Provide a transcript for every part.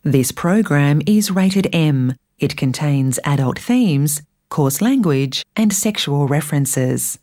This program is rated M. It contains adult themes, coarse language, and sexual references.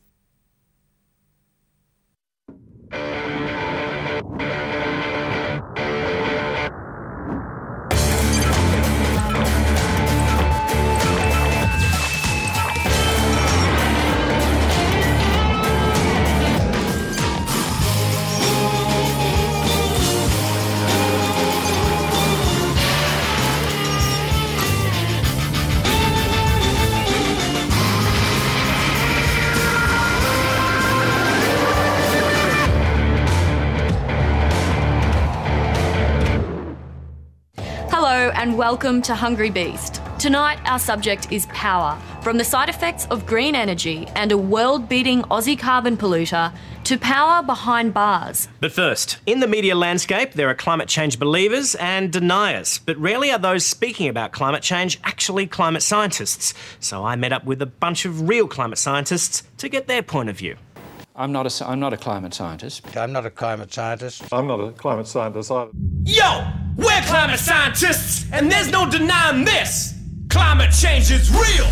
And welcome to Hungry Beast. Tonight our subject is power, from the side effects of green energy and a world-beating Aussie carbon polluter to power behind bars. But first, in the media landscape there are climate change believers and deniers, but rarely are those speaking about climate change actually climate scientists. So I met up with a bunch of real climate scientists to get their point of view. I'm not a climate scientist. I'm not a climate scientist. I'm not a climate scientist either. Yo! We're climate scientists, and there's no denying this! Climate change is real!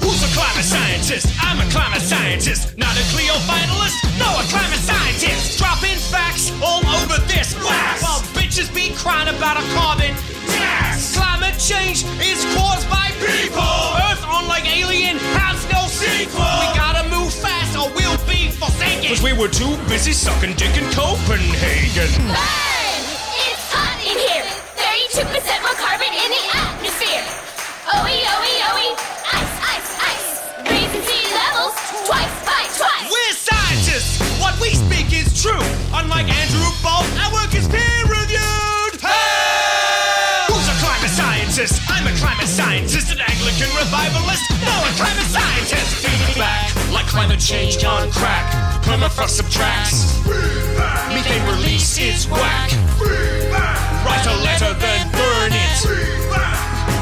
Who's a climate scientist? I'm a climate scientist. Not a Clio finalist, no, a climate scientist! Dropping facts all over this blast! While bitches be crying about a carbon tax! Climate change is caused by people! Earth, unlike Alien, has no sequel! We gotta move fast or we'll be forsaken! Cause we were too busy sucking dick in Copenhagen! Fun! It's hot in here! 32% more carbon in the atmosphere! Owie, owie, owie! Ice, ice, ice! Raising sea levels twice by twice! We're scientists! What we speak is true! Unlike Andrew Bolt, our work is peer-reviewed! Hey! Who's a climate scientist? I'm a climate scientist, an Anglican revivalist, no, a climate scientist! Feedback, like climate change on crack. Permafrost subtracts. Methane release is whack. Write a letter, then burn it.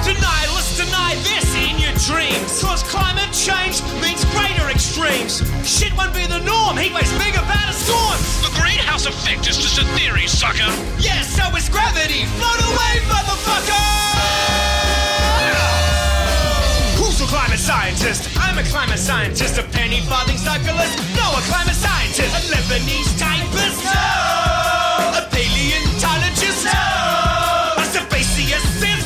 Denialists deny this in your dreams. Cause climate change means greater extremes. Shit won't be the norm. Heat waves bigger, badder storms. The greenhouse effect is just a theory, sucker. Yeah, so is gravity. Float away, motherfucker! Who's a climate scientist? I'm a climate scientist. A penny farthing cyclist? No, a climate scientist. A Lebanese typist? No. A paleontologist? No. A sebaceous? No.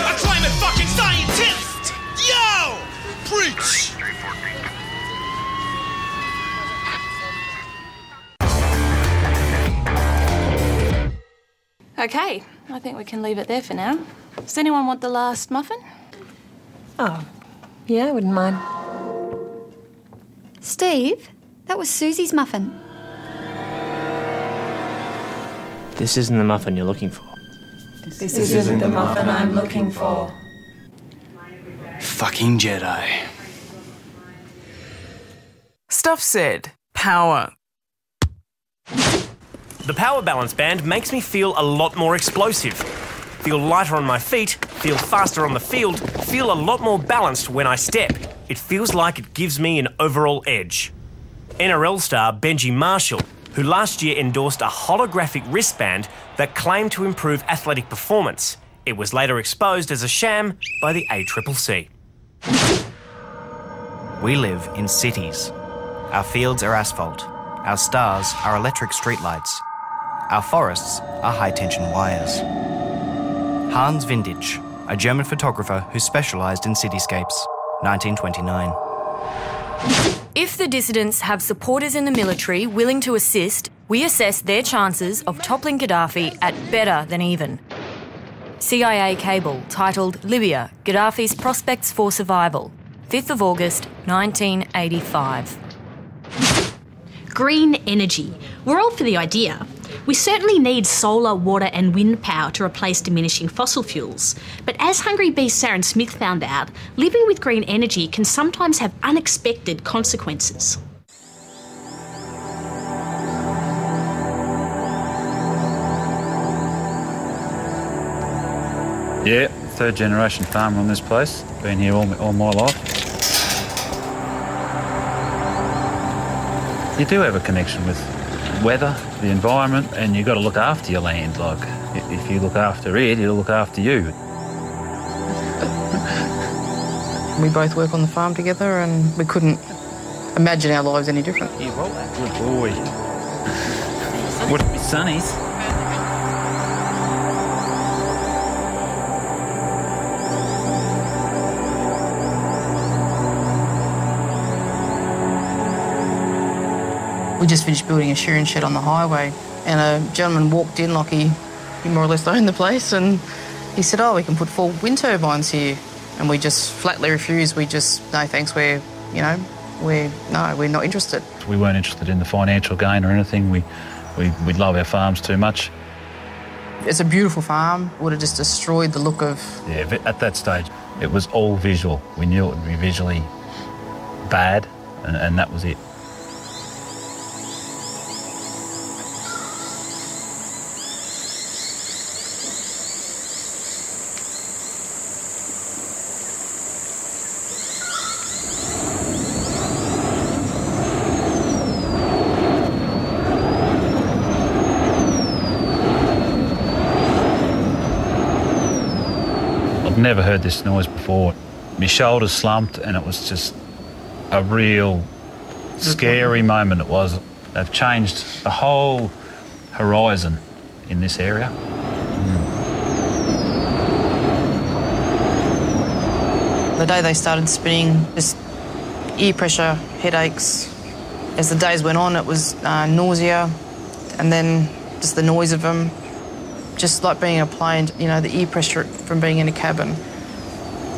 A climate fucking scientist? Yo! Preach! Okay, I think we can leave it there for now. Does anyone want the last muffin? Oh, yeah, I wouldn't mind. Steve, that was Susie's muffin. This isn't the muffin you're looking for. This isn't the muffin I'm looking for. Fucking Jedi. Stuff said. Power. The Power Balance Band makes me feel a lot more explosive. Feel lighter on my feet, feel faster on the field, feel a lot more balanced when I step. It feels like it gives me an overall edge. NRL star Benji Marshall, who last year endorsed a holographic wristband that claimed to improve athletic performance. It was later exposed as a sham by the ACCC. We live in cities. Our fields are asphalt. Our stars are electric streetlights. Our forests are high-tension wires. Hans Vintage, a German photographer who specialised in cityscapes, 1929. If the dissidents have supporters in the military willing to assist, we assess their chances of toppling Gaddafi at better than even. CIA cable titled Libya, Gaddafi's Prospects for Survival, 5th of August 1985. Green energy. We're all for the idea. We certainly need solar, water and wind power to replace diminishing fossil fuels. But as Hungry Beast Saren Smith found out, living with green energy can sometimes have unexpected consequences. Yeah, third generation farmer on this place. Been here all my life. You do have a connection with weather, the environment, and you've got to look after your land. Like, if you look after it, it'll look after you. We both work on the farm together and we couldn't imagine our lives any different. Yeah, well, good boy. Would it be Sonny's? We just finished building a shearing shed on the highway and a gentleman walked in like he more or less owned the place, and he said, oh, we can put 4 wind turbines here. And we just flatly refused. We just, no thanks, we're not interested. We weren't interested in the financial gain or anything. We love our farms too much. It's a beautiful farm. Would have just destroyed the look of... Yeah, at that stage, it was all visual. We knew it would be visually bad, and that was it. Never heard this noise before. My shoulders slumped and it was just a real scary moment it was. They've changed the whole horizon in this area. The day they started spinning, just ear pressure, headaches. As the days went on, it was nausea and then just the noise of them. Just like being in a plane, the ear pressure from being in a cabin.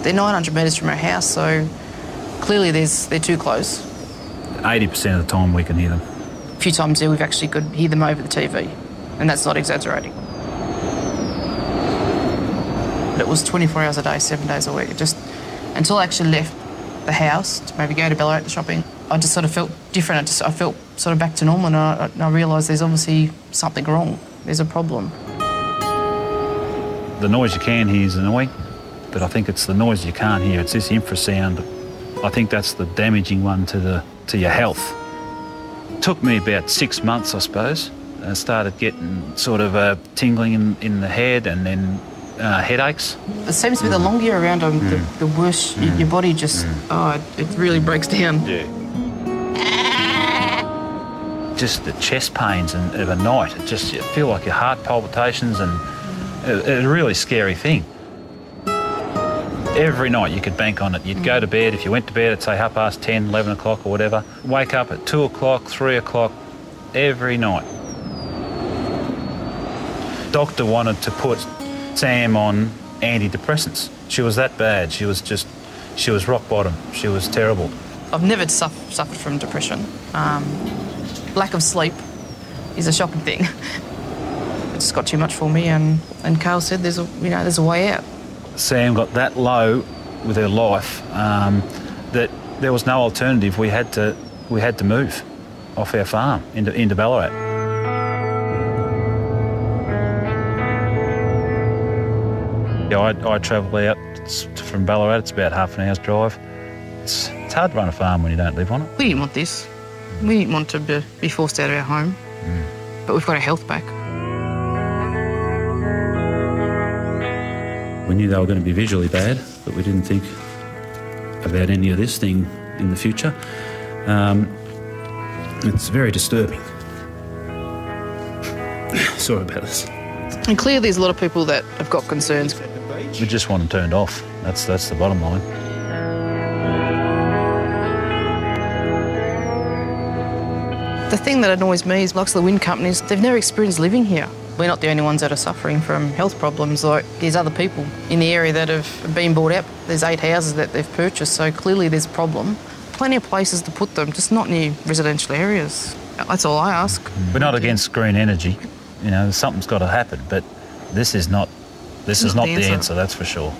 They're 900 metres from our house, so clearly they're too close. 80% of the time we can hear them. A few times there we've actually could hear them over the TV, and that's not exaggerating. But it was 24 hours a day, 7 days a week. Until I actually left the house to maybe go to Ballarat to shopping, I just sort of felt different. I felt sort of back to normal, and I realised there's obviously something wrong. There's a problem. The noise you can hear is annoying, but I think it's the noise you can't hear. It's this infrasound. I think that's the damaging one to your health. It took me about 6 months, I suppose. I started getting sort of tingling in the head and then headaches. It seems to be the longer you're around them, the worse your body just, it really breaks down. Yeah. Just the chest pains and of a night, you feel like your heart palpitations, and it's a really scary thing. Every night you could bank on it. You'd go to bed, if you went to bed at say 10:30, 11 o'clock or whatever, wake up at 2 o'clock, 3 o'clock, every night. Doctor wanted to put Sam on antidepressants. She was that bad. She was rock bottom. She was terrible. I've never suffered from depression. Lack of sleep is a shocking thing. It just got too much for me, and Carl said there's a way out. Sam got that low with her life that there was no alternative. We had to move off our farm into Ballarat. Yeah, I travel out from Ballarat. It's about half an hour's drive. It's hard to run a farm when you don't live on it. We didn't want this. We didn't want to be forced out of our home, but we've got our health back. We knew they were going to be visually bad, but we didn't think about any of this thing in the future. It's very disturbing. Sorry about this. And clearly there's a lot of people that have got concerns. We just want them turned off. That's the bottom line. The thing that annoys me is lots of the wind companies, they've never experienced living here. We're not the only ones that are suffering from health problems. Like, there's other people in the area that have been bought out. There's 8 houses that they've purchased, so clearly there's a problem. Plenty of places to put them, just not near residential areas. That's all I ask. We're not against green energy. Something's got to happen, but this is not the answer, that's for sure.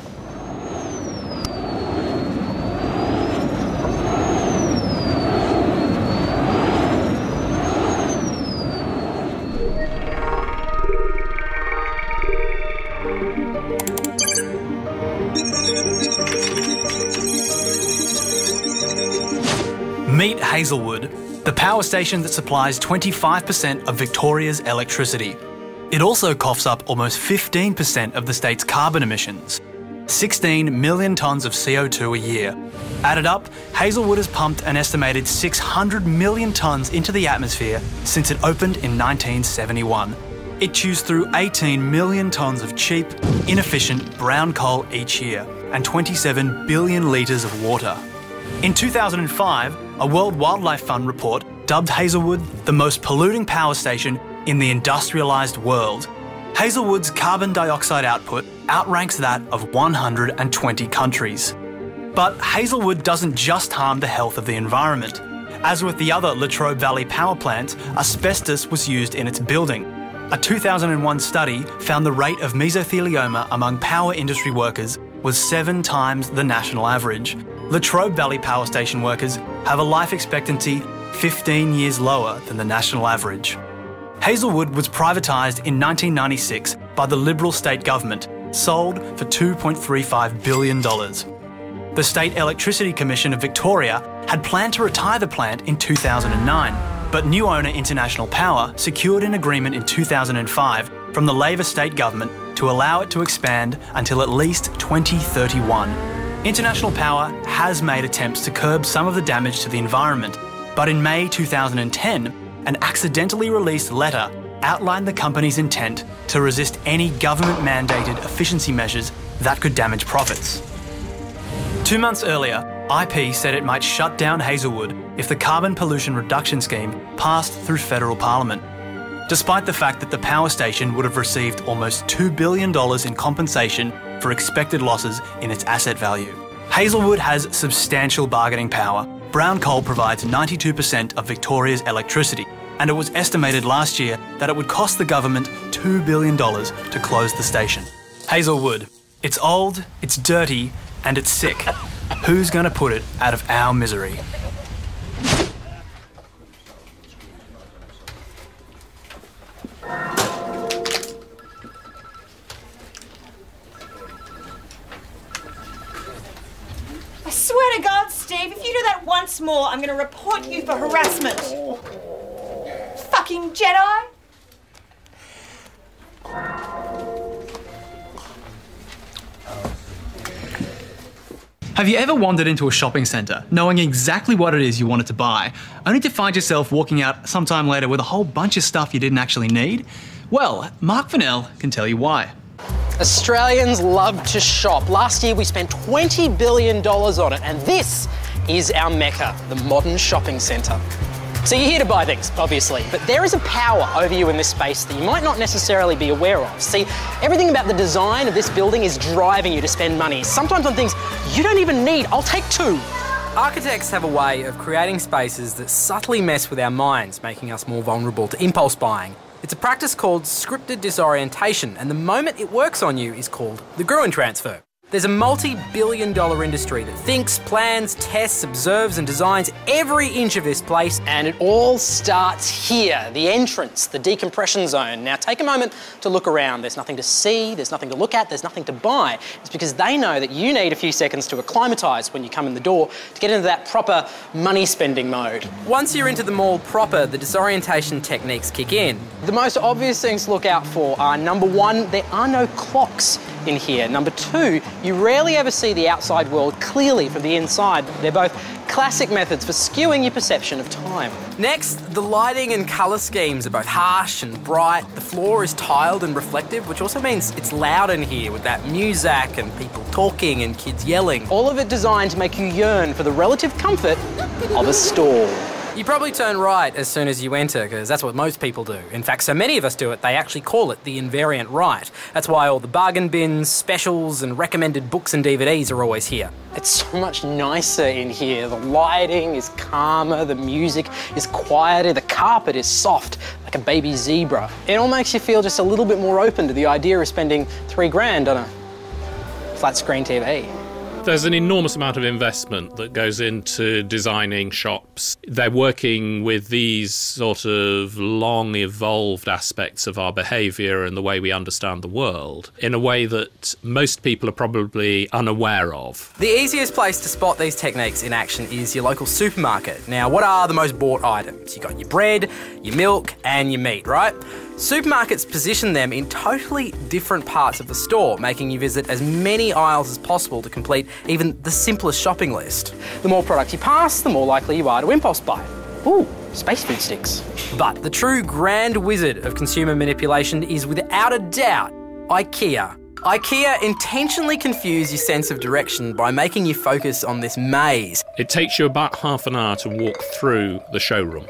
Meet Hazelwood, the power station that supplies 25% of Victoria's electricity. It also coughs up almost 15% of the state's carbon emissions, 16 million tonnes of CO2 a year. Added up, Hazelwood has pumped an estimated 600 million tonnes into the atmosphere since it opened in 1971. It chews through 18 million tonnes of cheap, inefficient brown coal each year and 27 billion litres of water. In 2005, a World Wildlife Fund report dubbed Hazelwood the most polluting power station in the industrialised world. Hazelwood's carbon dioxide output outranks that of 120 countries. But Hazelwood doesn't just harm the health of the environment. As with the other Latrobe Valley power plants, asbestos was used in its building. A 2001 study found the rate of mesothelioma among power industry workers was 7 times the national average. Latrobe Valley power station workers have a life expectancy 15 years lower than the national average. Hazelwood was privatised in 1996 by the Liberal state government, sold for $2.35 billion. The State Electricity Commission of Victoria had planned to retire the plant in 2009, but new owner International Power secured an agreement in 2005 from the Labor state government to allow it to expand until at least 2031. International Power has made attempts to curb some of the damage to the environment, but in May 2010, an accidentally released letter outlined the company's intent to resist any government-mandated efficiency measures that could damage profits. 2 months earlier, IP said it might shut down Hazelwood if the carbon pollution reduction scheme passed through federal parliament, despite the fact that the power station would have received almost $2 billion in compensation for expected losses in its asset value. Hazelwood has substantial bargaining power. Brown coal provides 92% of Victoria's electricity, and it was estimated last year that it would cost the government $2 billion to close the station. Hazelwood. It's old, it's dirty, and it's sick. Who's going to put it out of our misery? I swear to God, Steve, if you do that once more, I'm going to report you for harassment. Fucking Jedi! Have you ever wandered into a shopping centre, knowing exactly what it is you wanted to buy, only to find yourself walking out sometime later with a whole bunch of stuff you didn't actually need? Well, Marc Fennell can tell you why. Australians love to shop. Last year we spent $20 billion on it, and this is our mecca, the modern shopping centre. So you're here to buy things, obviously, but there is a power over you in this space that you might not necessarily be aware of. See, everything about the design of this building is driving you to spend money, sometimes on things you don't even need. I'll take 2. Architects have a way of creating spaces that subtly mess with our minds, making us more vulnerable to impulse buying. It's a practice called scripted disorientation, and the moment it works on you is called the Gruen transfer. There's a multi-billion-dollar industry that thinks, plans, tests, observes and designs every inch of this place. And it all starts here, the entrance, the decompression zone. Now take a moment to look around. There's nothing to see, there's nothing to look at, there's nothing to buy. It's because they know that you need a few seconds to acclimatise when you come in the door to get into that proper money-spending mode. Once you're into the mall proper, the disorientation techniques kick in. The most obvious things to look out for are, number 1, there are no clocks in here. Number 2, you rarely ever see the outside world clearly from the inside. They're both classic methods for skewing your perception of time. Next, the lighting and colour schemes are both harsh and bright. The floor is tiled and reflective, which also means it's loud in here with that music and people talking and kids yelling. All of it designed to make you yearn for the relative comfort of a store. You probably turn right as soon as you enter, because that's what most people do. In fact, so many of us do it, they actually call it the invariant right. That's why all the bargain bins, specials and recommended books and DVDs are always here. It's so much nicer in here. The lighting is calmer, the music is quieter, the carpet is soft, like a baby zebra. It all makes you feel just a little bit more open to the idea of spending $3 grand on a flat screen TV. There's an enormous amount of investment that goes into designing shops. They're working with these sort of long evolved aspects of our behaviour and the way we understand the world in a way that most people are probably unaware of. The easiest place to spot these techniques in action is your local supermarket. Now, what are the most bought items? You've got your bread, your milk and your meat, right? Supermarkets position them in totally different parts of the store, making you visit as many aisles as possible to complete even the simplest shopping list. The more products you pass, the more likely you are to impulse buy. Ooh, space food sticks. But the true grand wizard of consumer manipulation is without a doubt IKEA. IKEA intentionally confuse your sense of direction by making you focus on this maze. It takes you about half an hour to walk through the showroom.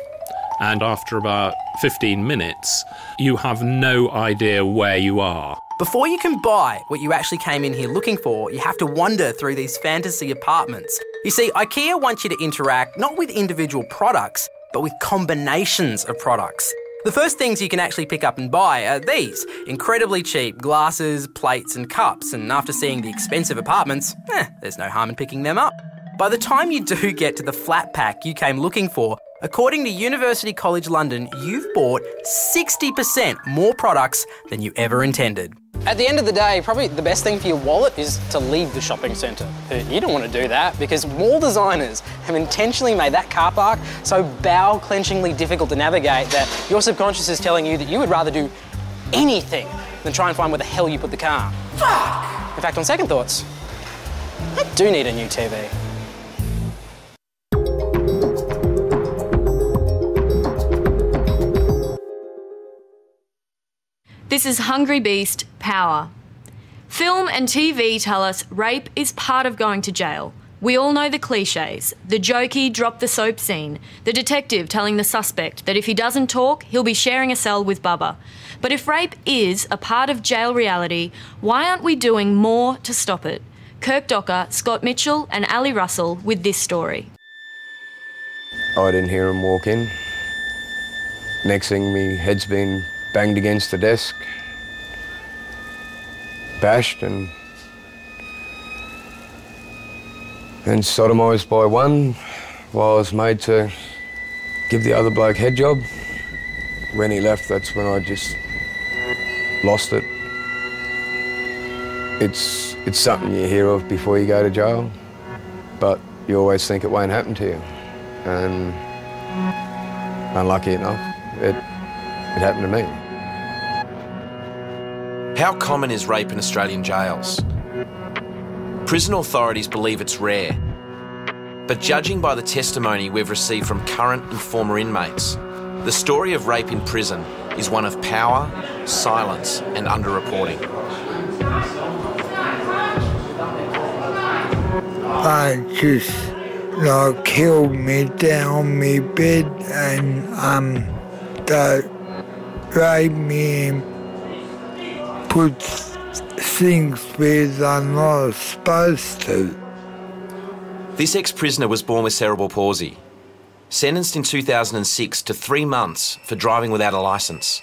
And after about 15 minutes, you have no idea where you are. Before you can buy what you actually came in here looking for, you have to wander through these fantasy apartments. You see, IKEA wants you to interact not with individual products, but with combinations of products. The first things you can actually pick up and buy are these incredibly cheap glasses, plates and cups, and after seeing the expensive apartments, there's no harm in picking them up. By the time you do get to the flat pack you came looking for, according to University College London, you've bought 60% more products than you ever intended. At the end of the day, probably the best thing for your wallet is to leave the shopping centre. You don't want to do that because mall designers have intentionally made that car park so bowel-clenchingly difficult to navigate that your subconscious is telling you that you would rather do anything than try and find where the hell you put the car. Fuck! In fact, on second thoughts, I do need a new TV. This is Hungry Beast Power. Film and TV tell us rape is part of going to jail. We all know the cliches. The jokey drop the soap scene. The detective telling the suspect that if he doesn't talk, he'll be sharing a cell with Bubba. But if rape is a part of jail reality, why aren't we doing more to stop it? Kirk Docker, Scott Mitchell and Ali Russell with this story. I didn't hear him walk in. Next thing, me head's been banged against the desk, bashed and then sodomised by one while I was made to give the other bloke head job. When he left, that's when I just lost it. It's something you hear of before you go to jail, but you always think it won't happen to you. And unlucky enough, it happened to me. How common is rape in Australian jails? Prison authorities believe it's rare. But judging by the testimony we've received from current and former inmates, the story of rape in prison is one of power, silence and underreporting. They just killed me down on my bed and they raped me and put things where they're not supposed to. This ex-prisoner was born with cerebral palsy, sentenced in 2006 to 3 months for driving without a licence.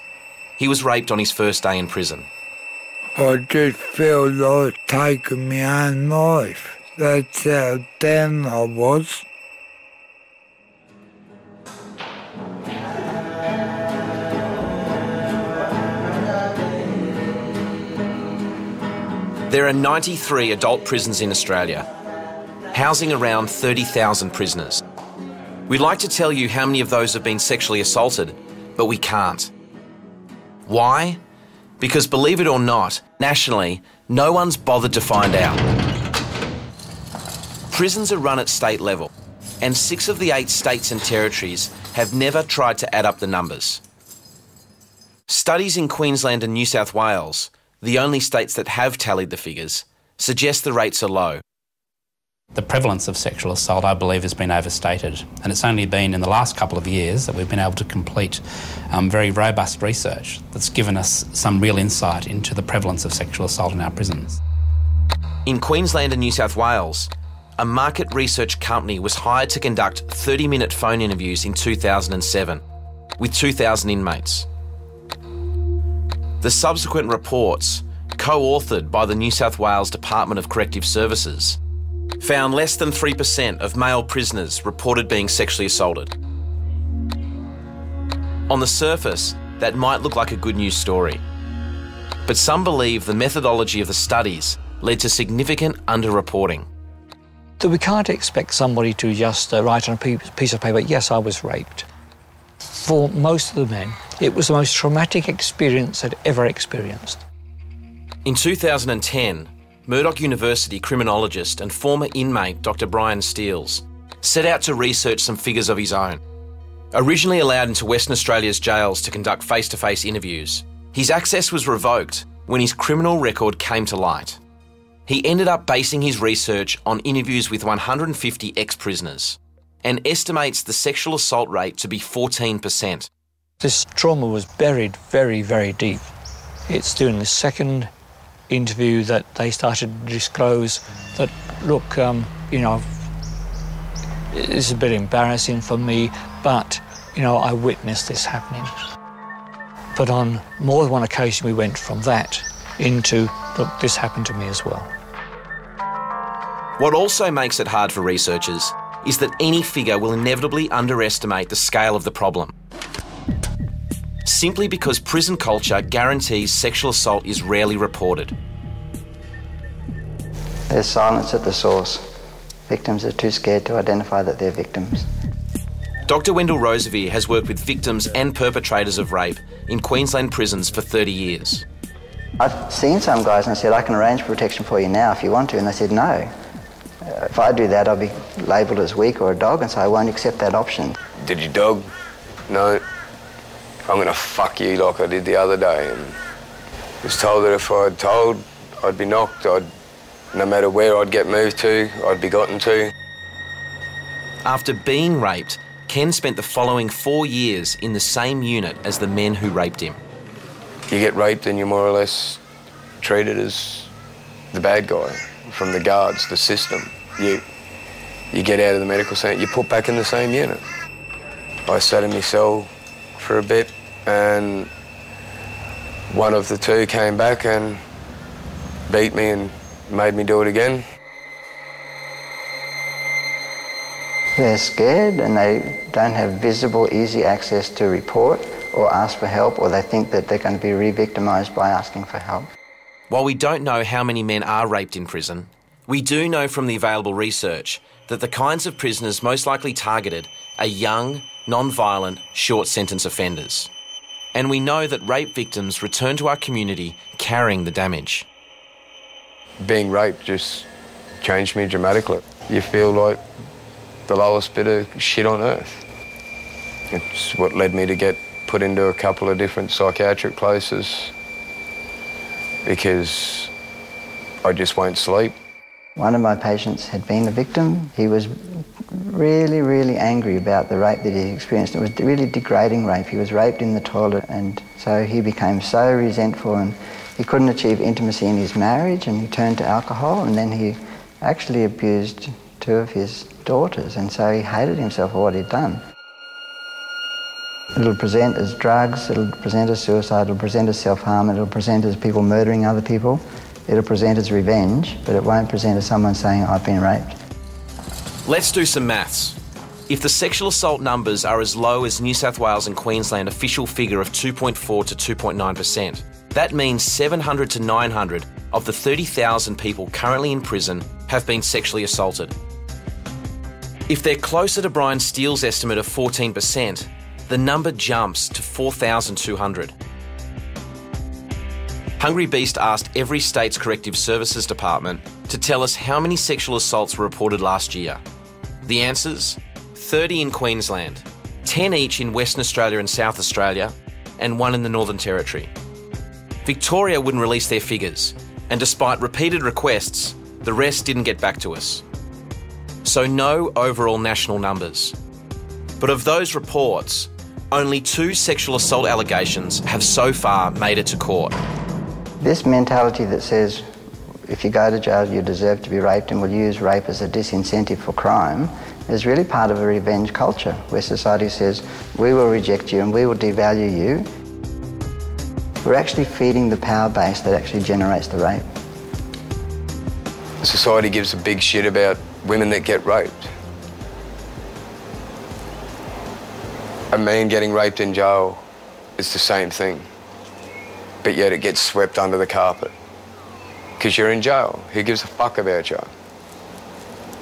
He was raped on his first day in prison. I just felt like taking my own life. That's how down I was. There are 93 adult prisons in Australia, housing around 30,000 prisoners. We'd like to tell you how many of those have been sexually assaulted, but we can't. Why? Because believe it or not, nationally, no one's bothered to find out. Prisons are run at state level, and 6 of the 8 states and territories have never tried to add up the numbers. Studies in Queensland and New South Wales, the only states that have tallied the figures, suggest the rates are low. The prevalence of sexual assault, I believe, has been overstated, and it's only been in the last couple of years that we've been able to complete very robust research that's given us some real insight into the prevalence of sexual assault in our prisons. In Queensland and New South Wales, a market research company was hired to conduct 30-minute phone interviews in 2007 with 2,000 inmates. The subsequent reports, co-authored by the New South Wales Department of Corrective Services, found less than 3% of male prisoners reported being sexually assaulted. On the surface, that might look like a good news story, but some believe the methodology of the studies led to significant underreporting. So we can't expect somebody to just write on a piece of paper, yes, I was raped. For most of the men, it was the most traumatic experience they'd ever experienced. In 2010, Murdoch University criminologist and former inmate Dr. Brian Steels set out to research some figures of his own. Originally allowed into Western Australia's jails to conduct face-to-face interviews, his access was revoked when his criminal record came to light. He ended up basing his research on interviews with 150 ex-prisoners and estimates the sexual assault rate to be 14%. This trauma was buried very, very deep. It's during the second interview that they started to disclose that, look, it's a bit embarrassing for me, but, I witnessed this happening. But on more than one occasion, we went from that into, look, this happened to me as well. What also makes it hard for researchers is that any figure will inevitably underestimate the scale of the problem. Simply because prison culture guarantees sexual assault is rarely reported. There's silence at the source. Victims are too scared to identify that they're victims. Dr. Wendell Roseveare has worked with victims and perpetrators of rape in Queensland prisons for 30 years. I've seen some guys and I said, I can arrange protection for you now if you want to, and they said no. If I do that, I'll be labelled as weak or a dog, and so I won't accept that option. Did you dog? No. I'm going to fuck you like I did the other day. And was told that if I'd told, I'd be knocked. No matter where I'd get moved to, I'd be gotten to. After being raped, Ken spent the following 4 years in the same unit as the men who raped him. You get raped and you're more or less treated as the bad guy from the guards, the system. You get out of the medical centre, you're put back in the same unit. I sat in my cell for a bit and one of the two came back and beat me and made me do it again. They're scared and they don't have visible, easy access to report or ask for help, or they think that they're going to be re-victimised by asking for help. While we don't know how many men are raped in prison, we do know from the available research that the kinds of prisoners most likely targeted are young, non-violent, short-sentence offenders. And we know that rape victims return to our community carrying the damage. Being raped just changed me dramatically. You feel like the lowest bit of shit on earth. It's what led me to get put into a couple of different psychiatric places because I just won't sleep. One of my patients had been a victim. He was really, really angry about the rape that he experienced. It was really degrading rape. He was raped in the toilet, and so he became so resentful and he couldn't achieve intimacy in his marriage, and he turned to alcohol, and then he actually abused 2 of his daughters, and so he hated himself for what he'd done. It'll present as drugs, it'll present as suicide, it'll present as self-harm, it'll present as people murdering other people, it'll present as revenge, but it won't present as someone saying, I've been raped. Let's do some maths. If the sexual assault numbers are as low as New South Wales and Queensland official figure of 2.4 to 2.9%, that means 700 to 900 of the 30,000 people currently in prison have been sexually assaulted. If they're closer to Brian Steele's estimate of 14%, the number jumps to 4,200. Hungry Beast asked every state's corrective services department to tell us how many sexual assaults were reported last year. The answers? 30 in Queensland, 10 each in Western Australia and South Australia, and 1 in the Northern Territory. Victoria wouldn't release their figures, and despite repeated requests, the rest didn't get back to us. So no overall national numbers. But of those reports, only 2 sexual assault allegations have so far made it to court. This mentality that says if you go to jail you deserve to be raped and will use rape as a disincentive for crime is really part of a revenge culture where society says we will reject you and we will devalue you. We're actually feeding the power base that actually generates the rape. Society gives a big shit about women that get raped. A man getting raped in jail is the same thing, but yet it gets swept under the carpet. Because you're in jail. Who gives a fuck about you?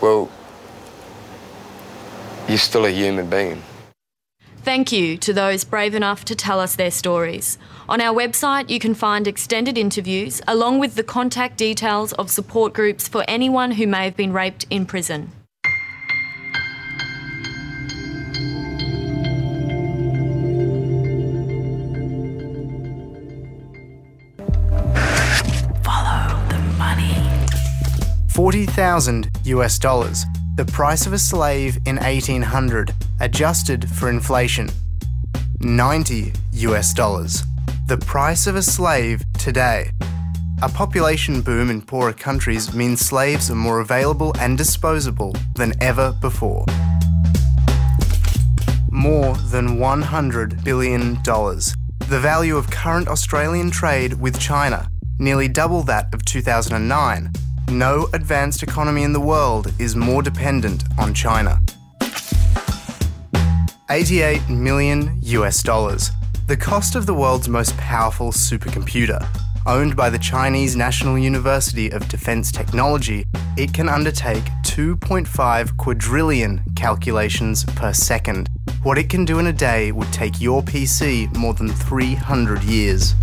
Well, you're still a human being. Thank you to those brave enough to tell us their stories. On our website, you can find extended interviews along with the contact details of support groups for anyone who may have been raped in prison. Follow the money. $40,000, the price of a slave in 1800, adjusted for inflation. $90, the price of a slave today. A population boom in poorer countries means slaves are more available and disposable than ever before. More than $100 billion. The value of current Australian trade with China, nearly double that of 2009. No advanced economy in the world is more dependent on China. $88 million, the cost of the world's most powerful supercomputer. Owned by the Chinese National University of Defence Technology, it can undertake 2.5 quadrillion calculations per second. What it can do in a day would take your PC more than 300 years.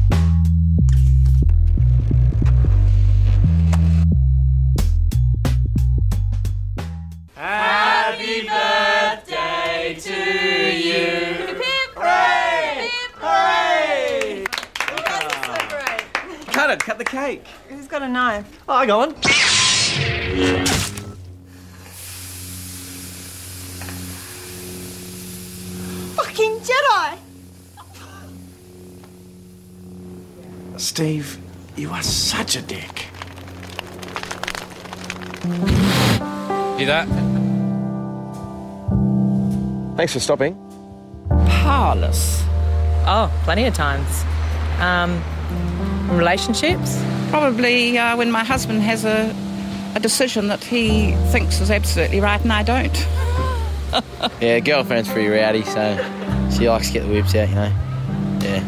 Happy birthday to you. Hooray! Hooray! You guys are so great. Cut the cake. Who's got a knife? Oh, hang on. Fucking Jedi! Steve, you are such a dick. Hear that? Thanks for stopping. Powerless. Oh, plenty of times. Relationships? Probably when my husband has a decision that he thinks is absolutely right and I don't. Yeah, girlfriend's pretty rowdy, so she likes to get the whips out, you know. Yeah.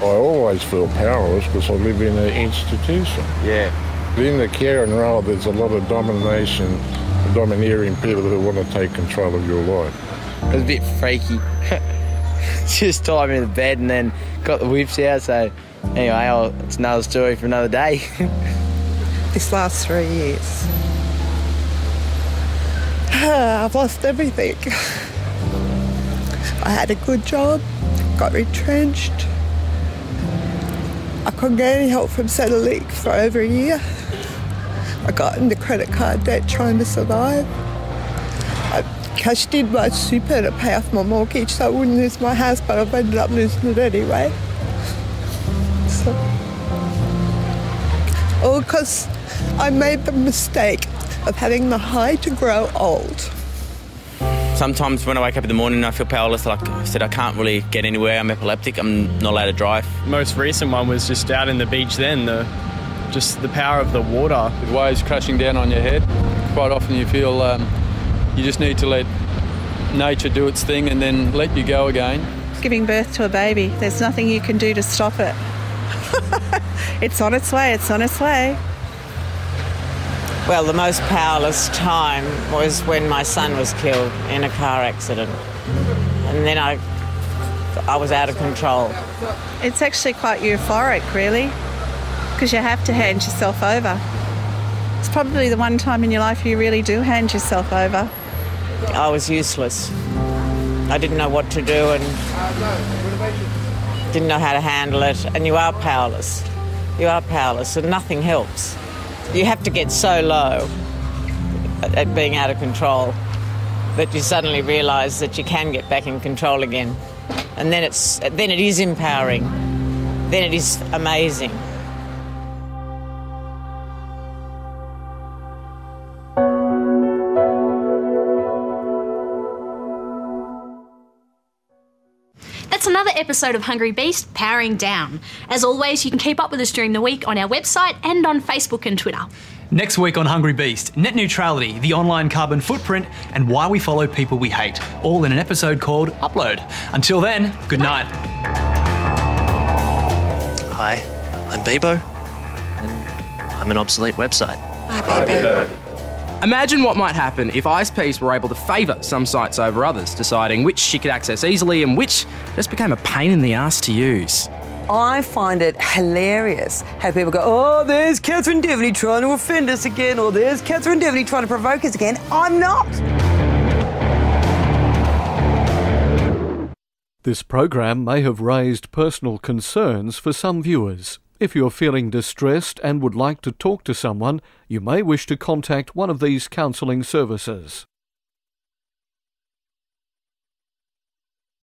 I always feel powerless because I live in an institution. Yeah. In the caring role, there's a lot of domineering people who want to take control of your life. It was a bit freaky. Just tied me to the bed and then got the whips out, so anyway, it's another story for another day. This last 3 years, I've lost everything. I had a good job, got retrenched. I couldn't get any help from Ilic for over a year. I got into credit card debt trying to survive. I cashed in my super to pay off my mortgage so I wouldn't lose my house, but I've ended up losing it anyway. So, all because I made the mistake of having the high to grow old. Sometimes when I wake up in the morning I feel powerless, like I said, I can't really get anywhere, I'm epileptic, I'm not allowed to drive. Most recent one was just out in the beach then, just the power of the water. With waves crashing down on your head, quite often you feel you just need to let nature do its thing and then let you go again. Giving birth to a baby, there's nothing you can do to stop it. It's on its way, it's on its way. Well, the most powerless time was when my son was killed in a car accident. And then I was out of control. It's actually quite euphoric, really, because you have to hand yourself over. It's probably the one time in your life you really do hand yourself over. I was useless. I didn't know what to do and didn't know how to handle it. And you are powerless. You are powerless and nothing helps. You have to get so low at being out of control that you suddenly realise that you can get back in control again. And then it is empowering. Then it is amazing. That's another episode of Hungry Beast, Powering Down. As always, you can keep up with us during the week on our website and on Facebook and Twitter. Next week on Hungry Beast, net neutrality, the online carbon footprint, and why we follow people we hate, all in an episode called Upload. Until then, good night. Hi, I'm Bebo, and I'm an obsolete website. Hi, Bebo. Imagine what might happen if Ice Piece were able to favour some sites over others, deciding which she could access easily and which just became a pain in the ass to use. I find it hilarious how people go, oh, there's Catherine Devaney trying to offend us again, or there's Catherine Devaney trying to provoke us again. I'm not. This program may have raised personal concerns for some viewers. If you're feeling distressed and would like to talk to someone, you may wish to contact one of these counselling services.